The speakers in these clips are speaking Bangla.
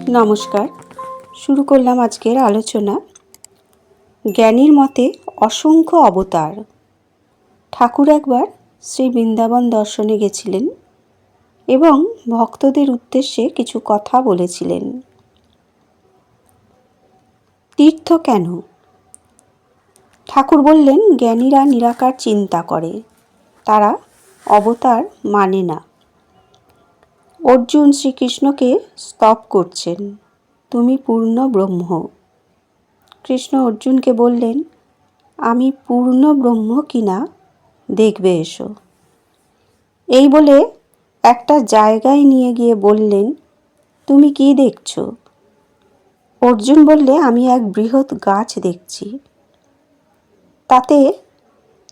নমস্কার। শুরু করলাম আজকের আলোচনা। জ্ঞানীর মতে অসংখ্য অবতার। ঠাকুর একবার শ্রী বৃন্দাবন দর্শনে গেছিলেন এবং ভক্তদের উদ্দেশ্যে কিছু কথা বলেছিলেন। তীর্থ কেন? ঠাকুর বললেন, জ্ঞানীরা নিরাকার চিন্তা করে, তারা অবতার মানে না। অর্জুন শ্রীকৃষ্ণকে স্তব করছেন, তুমি পূর্ণ ব্রহ্ম। কৃষ্ণ অর্জুনকে বললেন, আমি পূর্ণ ব্রহ্ম কিনা দেখবে এসো। এই বলে একটা জায়গায় নিয়ে গিয়ে বললেন, তুমি কি দেখছো? অর্জুন বললে, আমি এক বৃহৎ গাছ দেখছি, তাতে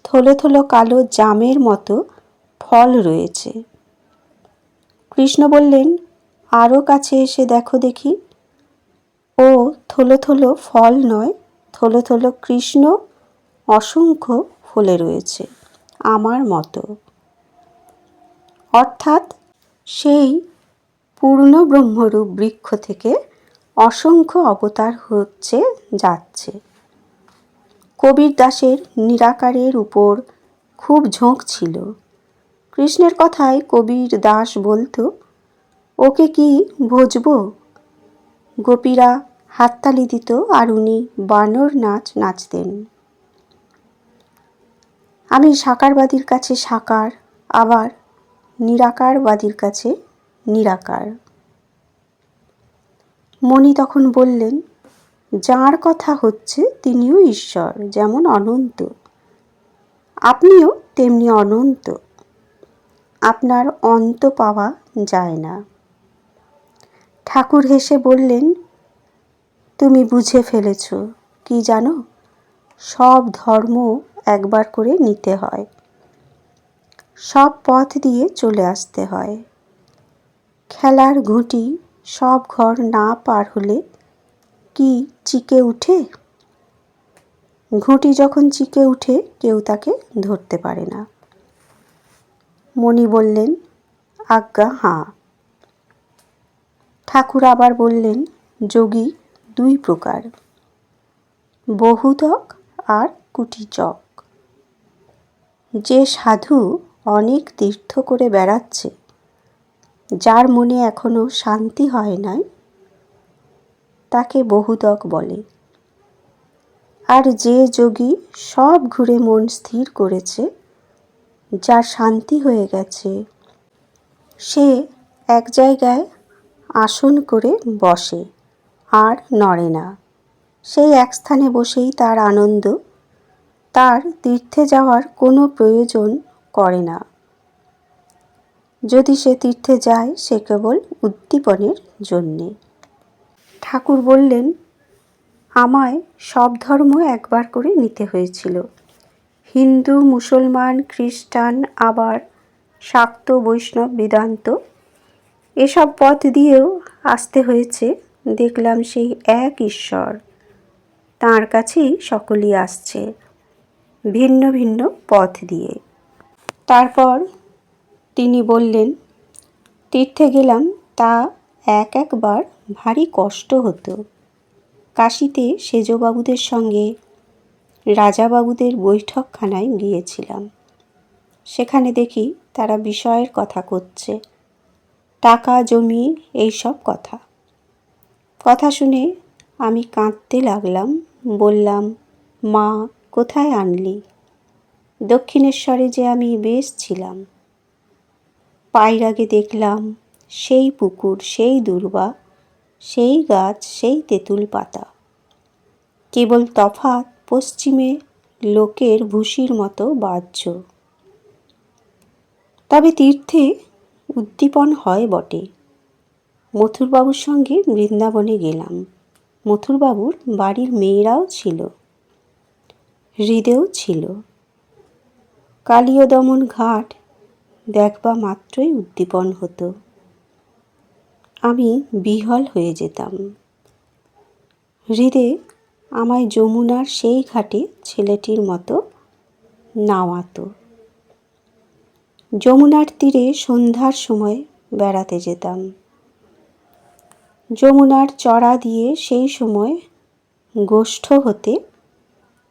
থলে থলে কালো জামের মতো ফল রয়েছে। কৃষ্ণ বললেন, আরও কাছে এসে দেখো দেখি। ও থলো থলো ফল নয়, থলো থলো কৃষ্ণ অসংখ্য ফলে রয়েছে, আমার মতো। অর্থাৎ সেই পূর্ণ ব্রহ্মরূপ বৃক্ষ থেকে অসংখ্য অবতার হচ্ছে যাচ্ছে। কবির দাসের নিরাকারের উপর খুব ঝোঁক ছিল। কৃষ্ণের কথায় কবির দাস বলতো, ওকে কি ভজবো? গোপীরা হাততালি দিত আর উনি বানর নাচ নাচতেন। আমি সাকারবাদীর কাছে সাকার, আবার নিরাকারবাদীর কাছে নিরাকার। মণি তখন বললেন, যার কথা হচ্ছে তিনিও ঈশ্বর, যেমন অনন্ত, আপনিও তেমনি অনন্ত, আপনার অন্ত পাওয়া যায় না। ঠাকুর হেসে বললেন, তুমি বুঝে ফেলেছ। কি জানো? সব ধর্ম একবার করে নিতে হয়, সব পথ দিয়ে চলে আসতে হয়। খেলার ঘুঁটি সব ঘর না পার হলে কি চিকে উঠে? ঘুঁটি যখন চিকে উঠে, কেউ তাকে ধরতে পারে না। মণি বললেন, আজ্ঞা হাঁ। ঠাকুর আবার বললেন, যোগী দুই প্রকার, বহুতক আর কুটিচক। যে সাধু অনেক তীর্থ করে বেড়াচ্ছে, যার মনে এখনো শান্তি হয় নাই, তাকে বহুতক বলে। আর যে যোগী সব ঘুরে মন স্থির করেছে, যার শান্তি হয়ে গেছে, সে এক জায়গায় আসন করে বসে আর নড়ে না। সেই এক স্থানে বসেই তার আনন্দ, তার তীর্থে যাওয়ার কোনো প্রয়োজন করে না। যদি সে তীর্থে যায়, সে কেবল উদ্দীপনের জন্যে। ঠাকুর বললেন, আমায় সব ধর্ম একবার করে নিতে হয়েছিল। হিন্দু, মুসলমান, খ্রিস্টান, আবার শাক্ত, বৈষ্ণব, বেদান্ত, এসব পথ দিয়েও আসতে হয়েছে। দেখলাম সেই এক ঈশ্বর, তাঁর কাছেই সকলেই আসছে, ভিন্ন ভিন্ন পথ দিয়ে। তারপর তিনি বললেন, তীর্থে গেলাম, তা একবার ভারী কষ্ট হতো। কাশীতে সেজবাবুদের সঙ্গে রাজাবাবুদের বৈঠকখানায় গিয়েছিলাম। সেখানে দেখি তারা বিষয়ের কথা করছে, টাকা, জমি, এইসব কথা। কথা শুনে আমি কাঁদতে লাগলাম। বললাম, মা, কোথায় আনলি? দক্ষিণেশ্বরে যে আমি বেশ ছিলাম। পায়ের আগে দেখলাম সেই পুকুর, সেই দূর্বা, সেই গাছ, সেই তেঁতুল পাতা। কেবল তফাৎ পশ্চিমে লোকের ভুসির মতো বাহ্য। তবে তীর্থে উদ্দীপন হয় বটে। মথুরবাবুর সঙ্গে বৃন্দাবনে গেলাম। মথুরবাবুর বাড়ির মেয়েরাও ছিল, হৃদেও ছিল। কালীয় দমন ঘাট দেখবা মাত্রই উদ্দীপন হতো। আমি বিহ্বল হয়ে যেতাম। হৃদে আমায় যমুনার সেই ঘাটে ছেলেটির মতো নাওয়াতো। যমুনার তীরে সন্ধ্যার সময় বেড়াতে যেতাম। যমুনার চড়া দিয়ে সেই সময় গোষ্ঠ হতে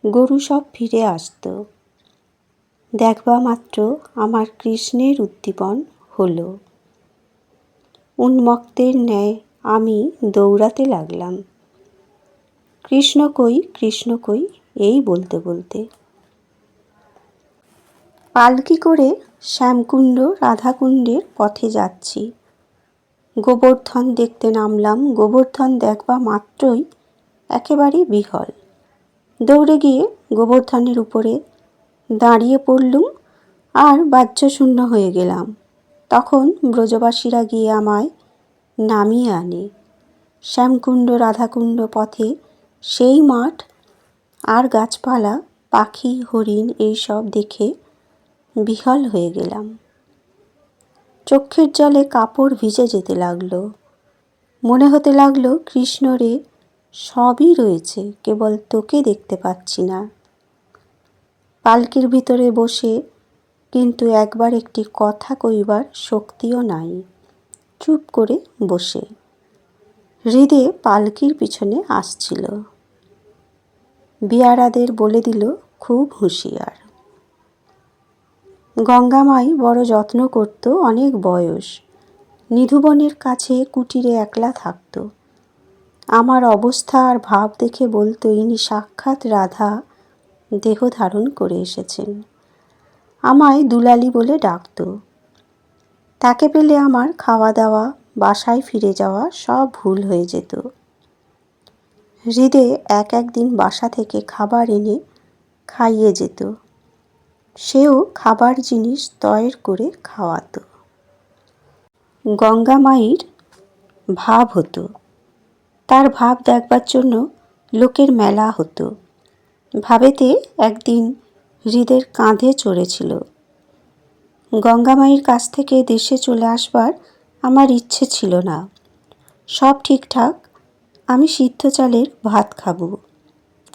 গরু সব ফিরে আসত। দেখবা মাত্র আমার কৃষ্ণের উদ্দীপন হলো। উন্মত্তের ন্যায় আমি দৌড়াতে লাগলাম, কৃষ্ণ কই, কৃষ্ণ কই, এই বলতে বলতে। পালকি করে শ্যামকুণ্ড রাধাকুণ্ডের পথে যাচ্ছি। গোবর্ধন দেখতে নামলাম। গোবর্ধন দেখবা মাত্রই একেবারে বিহল। দৌড়ে গিয়ে গোবর্ধনের উপরে দাঁড়িয়ে পড়লুম আর বাহ্যশূন্য হয়ে গেলাম। তখন ব্রজবাসীরা গিয়ে আমায় নামিয়ে আনে। শ্যামকুণ্ড রাধাকুণ্ড পথে সেই মাঠ আর গাছপালা, পাখি, হরিণ এইসব দেখে বিহল হয়ে গেলাম। চোখের জলে কাপড় ভিজে যেতে লাগলো। মনে হতে লাগলো, কৃষ্ণ রে, সবই রয়েছে, কেবল তোকে দেখতে পাচ্ছি না। পালকির ভিতরে বসে কিন্তু একবার একটি কথা কইবার শক্তিও নাই। চুপ করে বসে। হৃদে পালকির পিছনে আসছিল। বিয়ারাদের বলে দিল, খুব হুঁশিয়ার। গঙ্গামাই বড় যত্ন করত, অনেক বয়স। নিধুবনের কাছে কুটিরে একলা থাকত। আমার অবস্থা আর ভাব দেখে বলতো, ইনি সাক্ষাৎ রাধা দেহ ধারণ করে এসেছেন। আমায় দুলালি বলে ডাকত। তাকে পেলে আমার খাওয়া দাওয়া, বাসায় ফিরে যাওয়া সব ভুল হয়ে যেত। হৃদে একদিন বাসা থেকে খাবার এনে খাইয়ে যেত। সেও খাবার জিনিস তয়ের করে খাওয়াত। গঙ্গামাইর ভাব হতো। তার ভাব দেখবার জন্য লোকের মেলা হতো। ভাবেতে একদিন হৃদের কাঁধে চড়েছিল। গঙ্গামাইয়ের কাছ থেকে দেশে চলে আসবার আমার ইচ্ছে ছিল না। সব ঠিকঠাক, আমি সিদ্ধ চালের ভাত খাবো।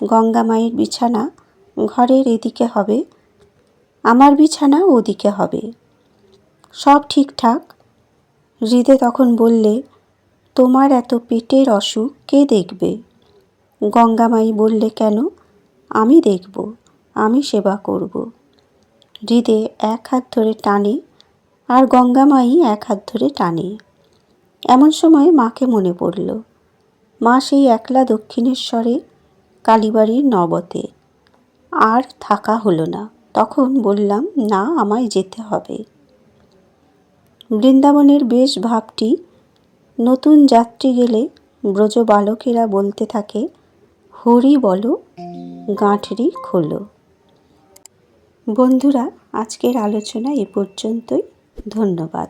গঙ্গামাইয়ের বিছানা ঘরের এদিকে হবে, আমার বিছানা ওদিকে হবে। সব ঠিকঠাক। হৃদে তখন বললে, তোমার এত পেটের অসুখ কে দেখবে? গঙ্গামাই বললে, কেন? আমি দেখব, আমি সেবা করব। হৃদে এক হাত ধরে টানে আর গঙ্গামাই এক হাত ধরে টানে। এমন সময় মাকে মনে পড়ল। মা সেই একলা দক্ষিণেশ্বরে, কালীবাড়ির নবতে। আর থাকা হলো না। তখন বললাম, না, আমায় যেতে হবে। বৃন্দাবনের বেশ ভাবটি নতুন যাত্রী গেলে ব্রজ বালকেরা বলতে থাকে, হরি বলো, গাঁঠরি খোলো। বন্ধুরা, আজকের আলোচনা এ পর্যন্তই। ধন্যবাদ।